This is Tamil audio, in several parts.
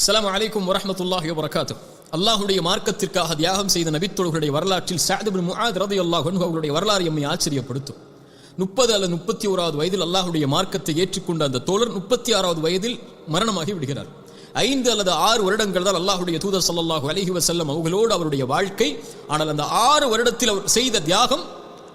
அஸ்ஸலாமு அலைக்கும் வரஹ்மத்துல்லாஹி வபரகாத்துஹு. அல்லாஹ்வுடைய மார்க்கத்திற்காக தியாகம் செய்த நபித்தோழர்களுடைய வரலாற்றில் சஅத் இப்னு முஆத் ரலியல்லாஹு அன்ஹு அவருடைய வரலாறு எம்மை ஆச்சரியப்படுத்தும். 30 அல்லது 31வது வயதில் அல்லாஹ்வுடைய மார்க்கத்தை ஏற்றுக்கொண்ட அந்த தோழர் 36வது வயதில் மரணமாகி விடுகிறார். 5 அல்லது 6 வருடங்கள் தான் அல்லாஹ்வுடைய தூதர் ஸல்லல்லாஹு அலைஹி வஸல்லம் அவர்களோடு அவருடைய வாழ்க்கை. ஆனால் அந்த 6 வருடத்தில் அவர் செய்த தியாகம்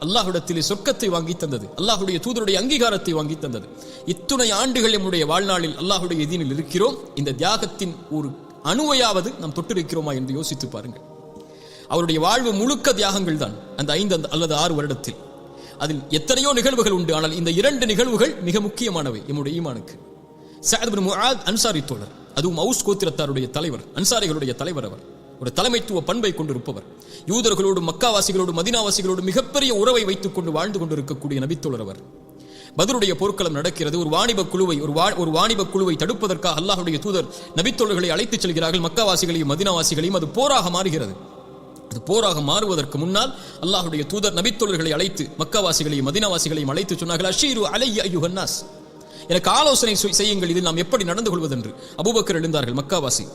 அல்லாஹ்விடத்திலே சொர்க்கத்தை வாங்கி தந்தது, அல்லாஹ்வுடைய தூதருடைய அங்கீகாரத்தை வாங்கி தந்தது. இத்துணை ஆண்டுகள் நம்முடைய வாழ்நாளில் அல்லாஹ்வுடைய தீனில் இருக்கிறோம். இந்த தியாகத்தின் ஒரு அணுவையாவது நாம் தொட்டிருக்கிறோமா என்று யோசித்து பாருங்கள். அவருடைய வாழ்வு முழுக்க தியாகங்கள் தான் அந்த 5 அல்லது 6 வருடத்தில். அதில் எத்தனையோ நிகழ்வுகள் உண்டு, ஆனால் இந்த 2 நிகழ்வுகள் மிக முக்கியமானவை நம்முடைய ஈமானுக்கு. சஅத் இப்னு முஆத் அன்சாரி தோழர், அதுவும் அவுஸ் கோத்திரத்தாருடைய தலைவர், அன்சாரிகளுடைய தலைவர். அவர் ஒரு தலைமைத்துவ பண்பை கொண்டிருப்பவர். யூதர்களோடு மக்காவாசிகளோடு மதீனாவாசிகளோடு மிகப்பெரிய உறவை வைத்துக் கொண்டு வாழ்ந்து கொண்டிருக்கக்கூடிய நபித்தோழர் அவர். பத்ருடைய போர்க்களம் நடக்கிறது. ஒரு வாணிப குழுவை தடுப்பதற்காக அல்லாஹ்வுடைய தூதர் நபித்தோழர்களை அழைத்துச் செல்கிறார்கள். மக்காவாசிகளையும் மதீனாவாசிகளையும். அது போராக மாறுகிறது. அது போராக மாறுவதற்கு முன்னால் அல்லாஹ்வுடைய தூதர் நபித்தோழர்களை அழைத்து மக்காவாசிகளையும் மதீனாவாசிகளையும் அழைத்து சொன்னார்கள், அஷீரு அலைய அய்யுஹன் நாஸ், எனக்கு ஆலோசனை செய்யுங்கள், இதில் நாம் எப்படி நடந்து கொள்வதென்று. அபூபக்கர் எழுந்தார்கள், மக்காவாசி.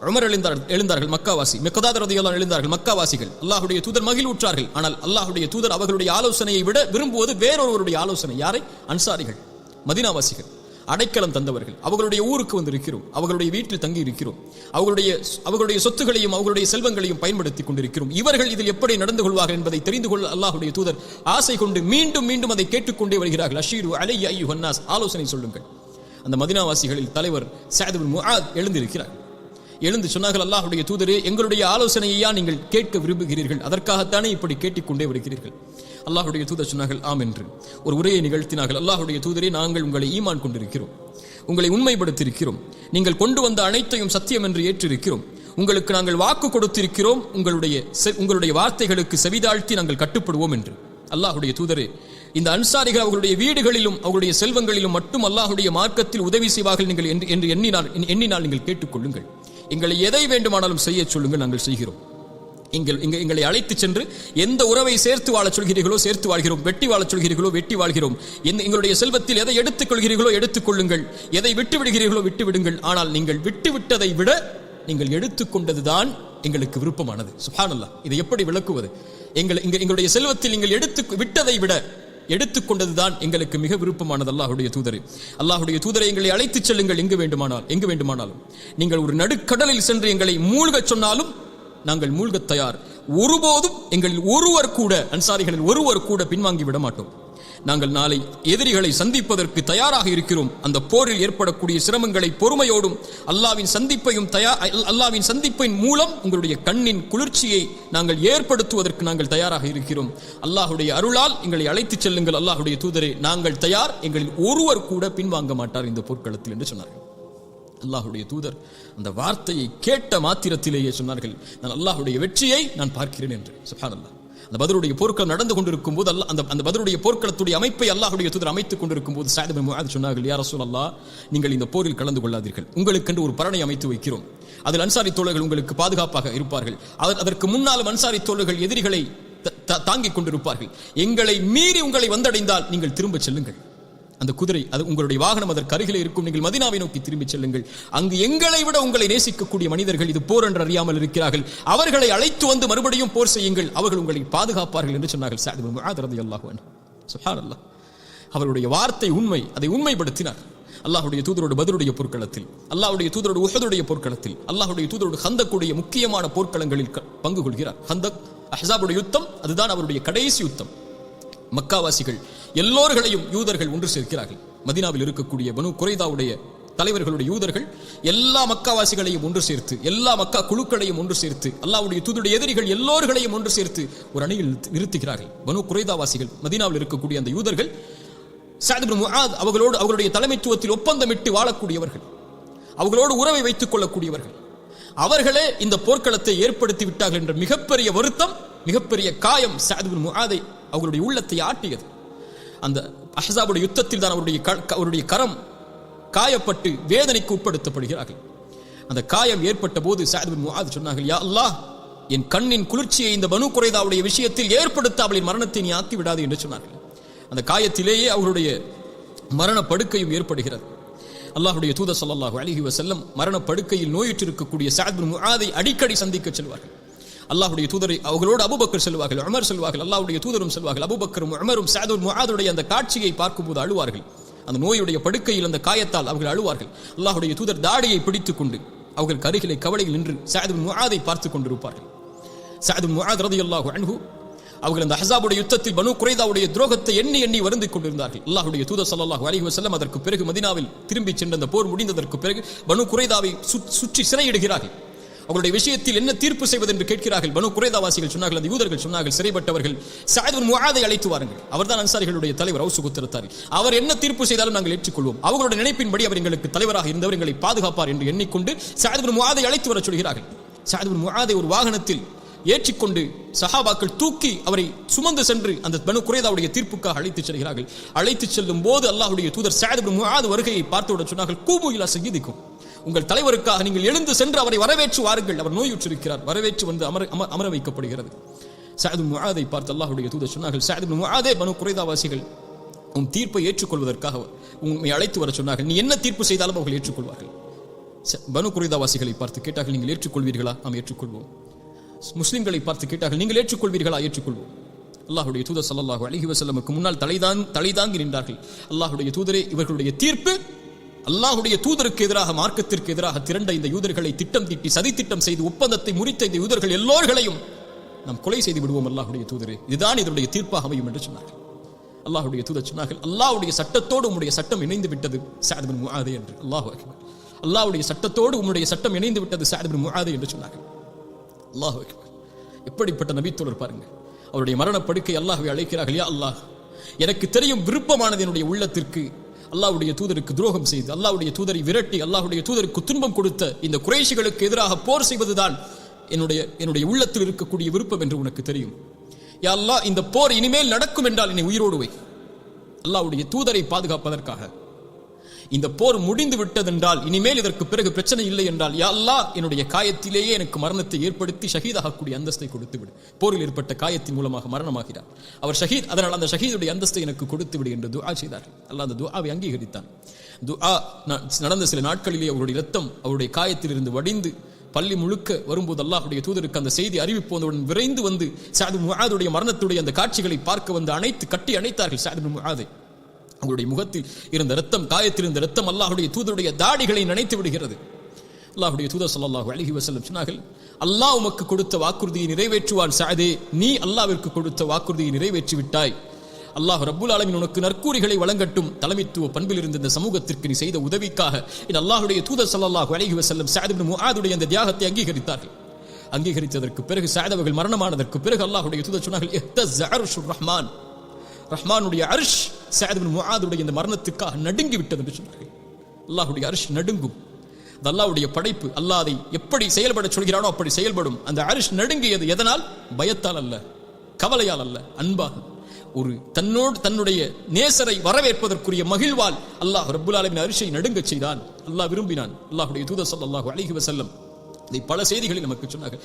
உமர் எழுந்தார்கள், மக்காவாசி. மிக்தாத் ரலியல்லாஹு அன்ஹு எழுந்தார்கள், மக்காவாசிகள். அல்லாஹ்வுடைய தூதர் மகிழ்வுற்றார்கள். ஆனால் அல்லாஹ்வுடைய தூதர் அவர்களுடைய ஆலோசனையை விட விரும்புவது வேறொருவருடைய ஆலோசனை. யாரை? அன்சாரிகள், மதீனாவாசிகள், அடைக்கலம் தந்தவர்கள். அவர்களுடைய ஊருக்கு வந்திருக்கிறோம், அவர்களுடைய வீட்டில் தங்கி இருக்கிறோம், அவர்களுடைய சொத்துகளையும் அவர்களுடைய செல்வங்களையும் பயன்படுத்திக் கொண்டிருக்கிறோம். இவர்கள் இதில் எப்படி நடந்து கொள்வார்கள் என்பதை தெரிந்து கொள்ள அல்லாஹ்வுடைய தூதர் ஆசை கொண்டு மீண்டும் மீண்டும் அதை கேட்டுக்கொண்டே வருகிறார்கள். அஷீரு அலைய அய்யுஹன் நாஸ், ஆலோசனை சொல்லுங்கள். அந்த மதீனாவாசிகளில் தலைவர் சஅத் இப்னு முஆத் எழுந்திருக்கிறார். எழுந்து சொன்னார்கள், அல்லாஹ்வுடைய தூதரே, எங்களுடைய ஆலோசனையா நீங்கள் கேட்க விரும்புகிறீர்கள்? அதற்காகத்தானே இப்படி கேட்டுக்கொண்டே வருகிறீர்கள்? அல்லாஹ்வுடைய தூதர் சொன்னார்கள், ஆம் என்று ஒரு உரையை நிகழ்த்தினார்கள். அல்லாஹ்வுடைய தூதரே, நாங்கள் உங்களை ஈமான் கொண்டிருக்கிறோம், உங்களை உண்மைப்படுத்தியிருக்கிறோம், நீங்கள் கொண்டு வந்த அனைத்தையும் சத்தியம் என்று ஏற்றிருக்கிறோம், உங்களுக்கு நாங்கள் வாக்கு கொடுத்திருக்கிறோம், உங்களுடைய வார்த்தைகளுக்கு செவிதாழ்த்தி நாங்கள் கட்டுப்படுவோம் என்று. அல்லாஹ்வுடைய தூதரே, இந்த அன்சாரிகள் அவர்களுடைய வீடுகளிலும் அவர்களுடைய செல்வங்களிலும் மட்டும் அல்லாஹ்வுடைய மார்க்கத்தில் உதவி செய்வார்கள் நீங்கள் என்று எண்ணினால் நீங்கள் கேட்டுக்கொள்ளுங்கள். எங்களை எதை வேண்டுமானாலும் செய்ய சொல்லுங்கள், நாங்கள் செய்கிறோம். எங்களை அழைத்து சென்று எந்த உறவை சேர்த்து வாழ சொல்கிறீர்களோ சேர்த்து வாழ்கிறோம், வெட்டி வாழ சொல்கிறீர்களோ வெட்டி வாழ்கிறோம். எங்களுடைய செல்வத்தில் எதை எடுத்துக் கொள்கிறீர்களோ எடுத்துக்கொள்ளுங்கள், எதை விட்டு விடுகிறீர்களோ விட்டு விடுங்கள். ஆனால் நீங்கள் விட்டு விட்டதை விட நீங்கள் எடுத்துக்கொண்டதுதான் எங்களுக்கு விருப்பமானது. சுப்ஹானல்லாஹ், இதை எப்படி விளக்குவது? எங்களுடைய செல்வத்தில் நீங்கள் விட்டதை விட எடுத்துக்கொண்டதுதான் எங்களுக்கு மிக விருப்பமானது. அல்லாஹ்வுடைய தூதரை எங்களை அழைத்துச் செல்லுங்கள் எங்கு வேண்டுமானாலும். நீங்கள் ஒரு நடுக்கடலில் சென்று எங்களை மூழ்கச் சொன்னாலும் நாங்கள் மூழ்கத் தயார். ஒருபோதும் எங்களில் ஒருவர் கூட, அன்சாரிகளில் ஒருவர் கூட பின்வாங்கி விட மாட்டோம். நாங்கள் நாளை எதிரிகளை சந்திப்பதற்கு தயாராக இருக்கிறோம். அந்த போரில் ஏற்படக்கூடிய சிரமங்களை பொறுமையோடும் அல்லாஹ்வின் சந்திப்பின் மூலம் உங்களுடைய கண்ணின் குளிர்ச்சியை நாங்கள் ஏற்படுத்துவதற்கு நாங்கள் தயாராக இருக்கிறோம். அல்லாஹ்வுடைய அருளால் எங்களை அழைத்துச் செல்லுங்கள் அல்லாஹ்வுடைய தூதரே, நாங்கள் தயார், எங்களில் ஒருவர் கூட பின்வாங்க மாட்டார் இந்த போர்க்களத்தில் என்று சொன்னார்கள். அல்லாஹ்வுடைய தூதர் அந்த வார்த்தையை கேட்ட மாத்திரத்திலேயே சொன்னார்கள், நான் அல்லாஹ்வுடைய வெற்றியை நான் பார்க்கிறேன் என்று. சுப்ஹானல்லாஹ். அந்த பத்ருடைய போர்க்களம் நடந்து கொண்டிருக்கும் போது அந்த பத்ருடைய போர்க்களத்துடைய அமைப்பை அல்லாஹ்வுடைய தூதர் அமைத்துக் கொண்டிருக்கும் போது சஅத் இப்னு முஆத் சொன்னார்கள், யா ரசூலல்லாஹ், நீங்கள் இந்த போரில் கலந்து கொள்ளாதீர்கள், உங்களுக்கென்று ஒரு பரணை அமைத்து வைக்கிறோம், அதில் அன்சாரி தோழர்கள் உங்களுக்கு பாதுகாப்பாக இருப்பார்கள், அதற்கு முன்னாலும் அன்சாரி தோழர்கள் எதிரிகளை தாங்கிக் கொண்டிருப்பார்கள், எங்களை மீறி உங்களை வந்தடைந்தால் நீங்கள் திரும்ப செல்லுங்கள், அந்த குதிரை அது உங்களுடைய வாகனம் அதற்கு அருகிலே இருக்கும், நீங்கள் மதீனாவை நோக்கி திரும்பி செல்லுங்கள், அங்கு எங்களை விட உங்களை நேசிக்கக்கூடிய மனிதர்கள் இது போர் என்று அறியாமல் இருக்கிறார்கள், அவர்களை அழைத்து வந்து மறுபடியும் போர் செய்யுங்கள், அவர்கள் உங்களை பாதுகாப்பார்கள் என்று சொன்னார்கள் சஅத் இப்னு முஆத் ரலியல்லாஹு அன்ஹு. சுப்ஹானல்லாஹ், அவருடைய வார்த்தை உண்மை, அதை உண்மைப்படுத்தினார். அல்லாஹ்வுடைய தூதரோடு பத்ருடைய போர்க்களத்தில், அல்லாஹ்வுடைய தூதரோடு உஹதுடைய போர்க்களத்தில், அல்லாஹ்வுடைய தூதரோடு ஹந்தக்குடைய முக்கியமான போர்க்களங்களில் பங்கு கொள்கிறார். ஹந்தக், அஹ்ஸாபுடைய யுத்தம், அதுதான் அவருடைய கடைசி யுத்தம். மக்காவாசிகள் எல்லோர்களையும் யூதர்கள் ஒன்று சேர்க்கிறார்கள். மதீனாவில் இருக்கக்கூடிய பனு குரைதாவுடைய தலைவர்களுடைய யூதர்கள் எல்லா மக்காவாசிகளையும் ஒன்று சேர்த்து, எல்லா மக்கா குழுக்களையும் ஒன்று சேர்த்து, அல்லாஹ்வுடைய தூதருடைய எதிரிகள் எல்லோர்களையும் ஒன்று சேர்த்து ஒரு அணியில் நிறுத்துகிறார்கள். பனு குரைதாவாசிகள், மதீனாவில் இருக்கக்கூடிய அந்த யூதர்கள், சஅத் இப்னு முஆத் அவர்களுடைய தலைமைத்துவத்தில் ஒப்பந்தமிட்டு வாழக்கூடியவர்கள், அவர்களோடு உறவை வைத்துக் கொள்ளக்கூடியவர்கள், அவர்களே இந்த போர்க்களத்தை ஏற்படுத்தி விட்டார்கள் என்ற மிகப்பெரிய வருத்தம், மிகப்பெரிய காயம் சஅத் இப்னு முஆதை அவர்களுடைய உள்ளத்தை ஆட்டியது. அந்த அஹ்ஸாபுடைய யுத்தத்தில் தான் அவருடைய கரம் காயப்பட்டு வேதனைக்கு உட்படுத்தப்படுகிறார்கள். அந்த காயம் ஏற்பட்ட போது சஅத் இப்னு முஆத் சொன்னார்கள், யா அல்லாஹ், என் கண்ணின் குளிர்ச்சியை இந்த பனு குரைதாவுடைய விஷயத்தில் ஏற்படுத்த அவளின் மரணத்தை நீ ஆக்கி விடாது என்று சொன்னார்கள். அந்த காயத்திலேயே அவருடைய மரண படுக்கையும் ஏற்படுகிறது. அல்லாஹ்வுடைய தூதர் ஸல்லல்லாஹு அலைஹி வஸல்லம் மரணப்படுக்கையில் நோயுற்றிருக்கக்கூடிய சஅத் பின் முஆதை அடிக்கடி சந்திக்க செல்வார்கள். அல்லாஹ்வுடைய தூதரை அவர்களோடு அபூபக்கர் செல்வார்கள், உமர் செல்வார்கள். அல்லாஹ்வுடைய தூதரும் செல்வார்கள். அபூபக்கரும் உமரும் சஅத் பின் முஆதுடைய அந்த காட்சியை பார்க்கும்போது அழுவார்கள். அந்த நோயுடைய படுக்கையில் அந்த காயத்தால் அவர்கள் அழுவார்கள். அல்லாஹ்வுடைய தூதர் தாடியை பிடித்துக் கொண்டு அவர்கள் அருகிலே கவலையில் நின்று சஅத் பின் முஆதை பார்த்துக் கொண்டிருப்பார்கள். சஅத் பின் முஆத் ரலியல்லாஹு அன்ஹு அவர்கள் அந்த அஹ்ஸாபுடைய யுத்தத்தில் பனு குரைதாவுடைய துரோகத்தை எண்ணி எண்ணி வருந்திக் கொண்டிருந்தார்கள். அல்லாஹ்வுடைய தூதர் ஸல்லல்லாஹு அலைஹி வஸல்லம் அதற்கு பிறகு மதீனாவில் திரும்பி சென்ற அந்த போர் முடிந்ததற்கு பிறகு பனு குரைதாவை சுற்றி சிறையிடுகிறார்கள். அவருடைய விஷயத்தில் என்ன தீர்ப்பு செய்வது என்று கேட்கிறார்கள். பனு குரைதாவாசிகள் சொன்னார்கள், அந்த யூதர்கள் சொன்னார்கள், சிறைப்பட்டவர்கள் சஅத் பின் முஆதை அழைத்து வாருங்கள், அவர்தான் அன்சாரிகளுடைய தலைவர், அவுஸ் குத்ரத்தாரி, அவர் என்ன தீர்ப்பு செய்தாலும் நாங்கள் ஏற்றுக்கொள்வோம், அவர்களுடைய நினைப்பின்படி அவர் எங்களுக்கு தலைவராக இருந்தவர், எங்களை பாதுகாப்பார் என்று எண்ணிக்கொண்டு சஅத் பின் முஆதை அழைத்து வர சொல்கிறார்கள். சஅத் பின் முஆதை ஒரு வாகனத்தில் ஏற்றிக்கொண்டு சஹாபாக்கள் தூக்கி அவரை சுமந்து சென்று அந்த பனு குரைதாவுடைய தீர்ப்புக்காக அழைத்துச் செல்கிறார்கள். அழைத்துச் செல்லும் போது அல்லாஹ்வுடைய தூதர் சஅத் பின் முஆத் வருகையை பார்த்தவுடன் சொன்னார்கள், கூமு இலா சய்யிதிக்கும், உங்கள் தலைவருக்காக நீங்கள் எழுந்து சென்று அவரை வரவேற்று வாருங்கள், அவர் நோயுற்றிருக்கிறார், வரவேற்று வந்து அமர வைக்கப்படுகிறது. சஅத் பின் முஆதை பார்த்து அல்லாஹ்வுடைய தூதர் சொன்னார்கள், சஅத் பின் முஆதே, பனு குரைதாவாசிகள் உன் தீர்ப்பை ஏற்றுக்கொள்வதற்காக உண்மை அழைத்து வர சொன்னார்கள், நீ என்ன தீர்ப்பு செய்தாலும் அவர்கள் ஏற்றுக்கொள்வார்கள். பனு குரைதாவாசிகளை பார்த்து கேட்டார்கள், நீங்கள் ஏற்றுக்கொள்வீர்களா? நாம் ஏற்றுக்கொள்வோம். முஸ்லிம்களை பார்த்து கேட்டார்கள், நீங்கள் ஏற்றுக்கொள்வீர்களா? ஏற்றுக்கொள்வோம். அல்லாஹ்வுடைய தூதர் ஸல்லல்லாஹு அலைஹி வஸல்லமுக்கு முன்னால் தலைதாங்கி நின்றார்கள். அல்லாஹ்வுடைய தூதரே, இவர்களுடைய தீர்ப்பு அல்லாஹ்வுடைய தூதருக்கு எதிராக, மார்க்கத்திற்கு எதிராக திரண்ட இந்த யூதர்களை திட்டம் தீட்டி சதி திட்டம் செய்து ஒப்பந்தத்தை முறித்த இந்த யூதர்கள் எல்லோர்களையும் நாம் கொலை செய்து விடுவோம் அல்லாஹ்வுடைய தூதரே, இதுதான் இதனுடைய தீர்ப்பாக அமையும் என்று சொன்னார்கள். அல்லாஹ்வுடைய தூதர் சொன்னார்கள், அல்லாஹ்வுடைய சட்டத்தோடு உம்முடைய சட்டம் இணைந்து விட்டது சஅத் பின் முஆத் என்று. அல்லாஹு அக்பர். அல்லாஹ்வுடைய சட்டத்தோடு உம்முடைய சட்டம் இணைந்து விட்டது சஅத் பின் முஆத் என்று சொன்னார்கள். அல்லாஹு அக்பர். எப்படிப்பட்ட நபித்தோழர் பாருங்க. அவருடைய மரணப்படுக்கை அல்லாஹ்வை அழைக்கிறார்கள், யா அல்லாஹ், எனக்கு தெரியும் விருப்பமானது என்னுடைய உள்ளத்திற்கு அல்லாஹ்வுடைய தூதருக்கு துரோகம் செய்து அல்லாஹ்வுடைய தூதரை விரட்டி அல்லாஹ்வுடைய தூதருக்கு துன்பம் கொடுத்த இந்த குறைஷிகளுக்கு எதிராக போர் செய்வதுதான் என்னுடைய உள்ளத்தில் இருக்கக்கூடிய விருப்பம் என்று உனக்கு தெரியும். யா அல்லாஹ், இந்த போர் இனிமேல் நடக்கும் என்றால் என்னை உயிரோடு வை. அல்லாஹ்வுடைய தூதரை பாதுகாப்பதற்காக. இந்த போர் முடிந்து விட்டதென்றால், இனிமேல் இதற்கு பிறகு பிரச்சனை இல்லை என்றால், யா அல்லாஹ், என்னுடைய காயத்திலேயே எனக்கு மரணத்தை ஏற்படுத்தி ஷஹீதாகக்கூடிய அந்தஸ்தை கொடுத்து விடு. போரில் ஏற்பட்ட காயத்தின் மூலமாக மரணமாகிறார் அவர் ஷஹீத், அதனால் அந்த ஷஹீதுடைய அந்தஸ்தை எனக்கு கொடுத்து விடு என்று துஆ செய்தார்கள். அல்லாஹ் அந்த துஆவை அங்கீகரித்தான். துஆ நடந்த சில நாட்களிலே அவருடைய இரத்தம் அவருடைய காயத்தில் இருந்து வடிந்து பள்ளி முழுக்க வரும்போது அல்லாஹ்வுடைய தூதருக்கு அந்த செய்தி அறிவிப்பு வந்தவுடன் விரைந்து வந்து சஅத் பின் முஆதுடைய மரணத்துடைய அந்த காட்சிகளை பார்க்க வந்து கட்டி அணைத்தார்கள் சஅத் பின் முஆதை. அவருடைய முகத்தில் இருந்த ரத்தம், காயத்தில் இருந்த ரத்தம் அல்லாஹ்வுடைய தூதருடைய தாடிகளை நனைத்து விடுகிறது. அல்லாஹ்வுடைய தூதர் ஸல்லல்லாஹு அலைஹி வஸல்லம் சொன்னார்கள், அல்லாஹ் உமக்கு கொடுத்த வாக்குறுதியை நிறைவேற்றுவான் சஅதே, நீ அல்லாஹ்விற்கு கொடுத்த வாக்குறுதியை நிறைவேற்றி விட்டாய். அல்லாஹ் ரப்புல் ஆலமீன் உனக்கு நற்கூலிகளை வழங்கட்டும். தலைமைத்துவ பண்பில் இருந்த இந்த சமூகத்திற்கு நீ செய்த உதவிக்காக இந்த அல்லாஹ்வுடைய தூதர் ஸல்லல்லாஹு அலைஹி வஸல்லம் சஅத் பின் முஆதுடைய அந்த தியாகத்தை அங்கீகரித்தார்கள். அங்கீகரித்ததற்கு பிறகு சஅத் அவர்கள் மரணமானதற்கு பிறகு அல்லாஹ்வுடைய தூதர் சொன்னார்கள், இஹ்தஸ் அர்ஷுர் ரஹ்மான், ரஹ்மானுடைய அர்ஷ் சஅத் பின் முஆதுடைய இந்த மரணத்துக்காக நடுங்கி விட்டது என்று சொன்னார்கள். அல்லாஹ்வுடைய அர்ஷ் நடுங்கும். அது அல்லாஹ்வுடைய படைப்பு. அல்லாஹ் அதை எப்படி செயல்பட சொல்கிறானோ அப்படி செயல்படும். அந்த அர்ஷ் நடுங்கியது எதனால்? பயத்தால் அல்ல, கவலையால் அல்ல, அன்பாக ஒரு தன்னுடைய நேசரை வரவேற்பதற்குரிய மகிழ்வால் அல்லாஹ் ரப்புல் ஆலமீன் அர்ஷை நடுங்கச் செய்தான். அல்லாஹ் விரும்பினான். அல்லாஹ்வுடைய தூதர் ஸல்லல்லாஹு அலைஹி வஸல்லம் இதை பல செய்திகளில் நமக்கு சொன்னார்கள்.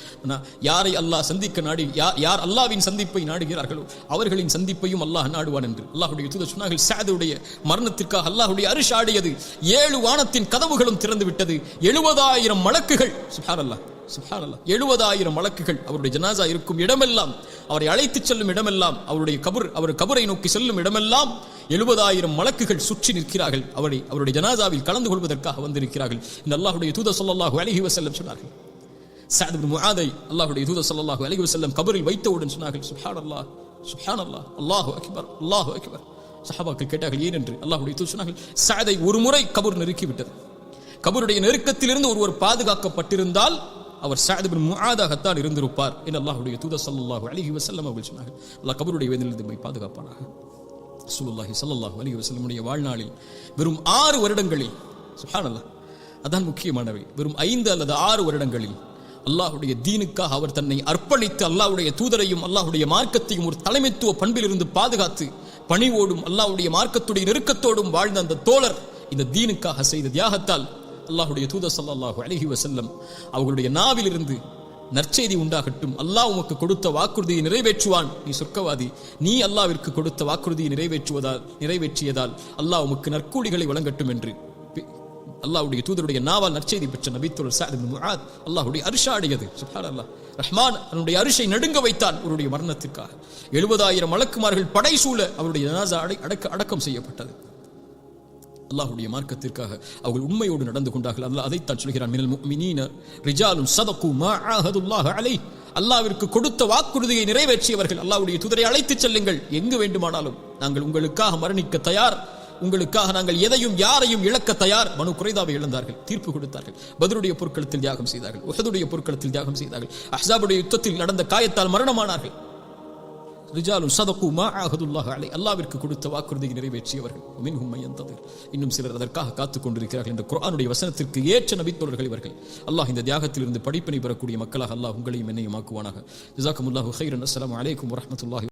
யாரை அல்லாஹ் சந்திக்க நாடி, யார் அல்லாஹ்வின் சந்திப்பை நாடுகிறார்களோ அவர்களின் சந்திப்பையும் அல்லாஹ் நாடுவான் என்று அல்லாஹ்வுடைய தூதர் சொன்னார்கள். சஅதுடைய மரணத்திற்காக அல்லாஹ்வுடைய அர்ஷ் ஆடியது. 7 வானத்தின் கதவுகளும் திறந்து விட்டது. 70,000 மலக்குகள், சுப்ஹானல்லாஹ் சுப்ஹானல்லாஹ், 70,000 மலக்குகள் அவருடைய ஜனாஸா இருக்கும் இடமெல்லாம், அவரை அழைத்துச் செல்லும் இடமெல்லாம், அவர் கபரை நோக்கி செல்லும் இடமெல்லாம் 70,000 மலக்குகள் சுற்றி நிற்கிறார்கள். அவருடைய ஜனாஸாவில் கலந்து கொள்வதற்காக வந்திருக்கிறார்கள். இந்த அல்லாஹ்வுடைய தூதர் ஸல்லல்லாஹு அலைஹி வஸல்லம் சொன்னார்கள். சஅத் பின் முஆதை அல்லாஹ்வுடைய தூதர் ஸல்லல்லாஹு அலைஹி வஸல்லம் கபரில் வைத்தவுடன் சொன்னார்கள், சுப்ஹானல்லாஹ் சுப்ஹானல்லாஹ், அல்லாஹு அக்பர் அல்லாஹு அக்பர். சஹாபாக்கள் கேட்டார்கள், ஏன் என்று. அல்லாஹ்வுடைய தூதர் சொன்னார்கள், சஅதை ஒரு முறை கபர் நெருக்கி விட்டது. கபருடைய நெருக்கத்திலிருந்து ஒருவர் பாதுகாக்கப்பட்டிருந்தால் அவர் சஅத் பின் முஆதாகத்தான் இருந்திருப்பார் என்று அல்லாஹ்வுடைய தூதர் ஸல்லல்லாஹு அலைஹி வஸல்லம் அவர்கள் சொன்னார்கள். அல்லாஹ் கபருடைய வேதனையிலிருந்து நம்மை பாதுகாப்பானாக. ரசூலுல்லாஹி ஸல்லல்லாஹு அலைஹி வஸல்லமுடைய வாழ்நாளில் வெறும் 6 வருடங்களில், சுப்ஹானல்லாஹ், அதான் முக்கியமானவை, வெறும் 5 அல்லது 6 வருடங்களில் அல்லாஹ்வுடைய தீனுக்காக அவர் தன்னை அர்ப்பணித்து அல்லாஹ்வுடைய தூதரையும் அல்லாஹ்வுடைய மார்க்கத்தையும் ஒரு தலைமைத்துவ பண்பில் இருந்து பாதுகாத்து பணிவோடும் அல்லாஹ்வுடைய மார்க்கத்துடைய நெருக்கத்தோடும் வாழ்ந்த அந்த தோழர் இந்த தீனுக்காக செய்த தியாகத்தால் அல்லாஹ்வுடைய தூதர் ஸல்லல்லாஹு அலைஹி வஸல்லம் அவர்களுடைய நாவில் இருந்து நற்செய்தி உண்டாகட்டும், அல்லாஹ் உமக்கு கொடுத்த வாக்குறுதியை நிறைவேற்றுவான், நீ சொர்க்கவாதி, நீ அல்லாஹ்விற்கு கொடுத்த வாக்குறுதியை நிறைவேற்றியதால் அல்லாஹ் உமக்கு நற்கூலிகளை வழங்கட்டும் என்று அல்லாஹ்வுடைய தூதருடைய நாவால் நற்செய்தி பெற்ற நபித்தோழர் சஅத் இப்னு முஆத் அல்லாஹ்வுடைய அர்ஷ் ஆடியது. சுப்ஹானல்லாஹ். ரஹ்மான் தன்னுடைய அர்ஷை நடுங்க வைத்தான் அவருடைய மரணத்திற்காக. 70,000 மலக்குமார்கள் படைசூழ அவருடைய ஜனாஸா அடக்கம் செய்யப்பட்டது. அல்லாஹ்வுடைய மார்க்கத்திற்காக அவர்கள் உண்மையோடு நடந்து கொண்டார்கள். அல்லாஹ் அதைத்தான் சொல்கிறான், மினல் முஃமினீன ரிஜாலுன் ஸதகு மா ஆஹதுல்லாஹ் அலைஹி. அல்லாஹ்விற்கு கொடுத்த வாக்குறுதியை நிறைவேற்றியவர்கள். அல்லாஹ்வுடைய தூதரை அழைத்துச் செல்லுங்கள், எங்கு வேண்டுமானாலும் நாங்கள் உங்களுக்காக மரணிக்க தயார், உங்களுக்காக நாங்கள் எதையும் யாரையும் இழக்க தயார். பனு குறைதாவை இழந்தார்கள், தீர்ப்பு கொடுத்தார்கள். பத்ருடைய போர்க்களத்தில் தியாகம் செய்தார்கள், உஹதுடைய போர்க்களத்தில் தியாகம் செய்தார்கள், அஹ்ஸாபுடைய யுத்தத்தில் நடந்த காயத்தால் மரணமானார்கள். ரிஜாலுன் ஸதகு மா ஆஹதுல்லாஹ் அலைஹி. அல்லாஹ்விற்கு கொடுத்த வாக்குறுதியை நிறைவேற்றியவர்கள். மின்ஹும் மன் யன்ததிர். இன்னும் சிலர் அதற்காக காத்துக் கொண்டிருக்கிறார்கள். இந்த குர்ஆனுடைய வசனத்திற்கு ஏற்ற நபித்தோழர்கள் இவர்கள். அல்லாஹ் இந்த தியாகத்திலிருந்து படிப்பினை பெறக்கூடிய மக்களாக அல்லாஹ் உங்களையும் என்னையும் ஆக்குவானாக. ஜஸாக்குமுல்லாஹு கைரன். அஸ்ஸலாமு அலைக்கும் வரஹ்மத்துல்லாஹி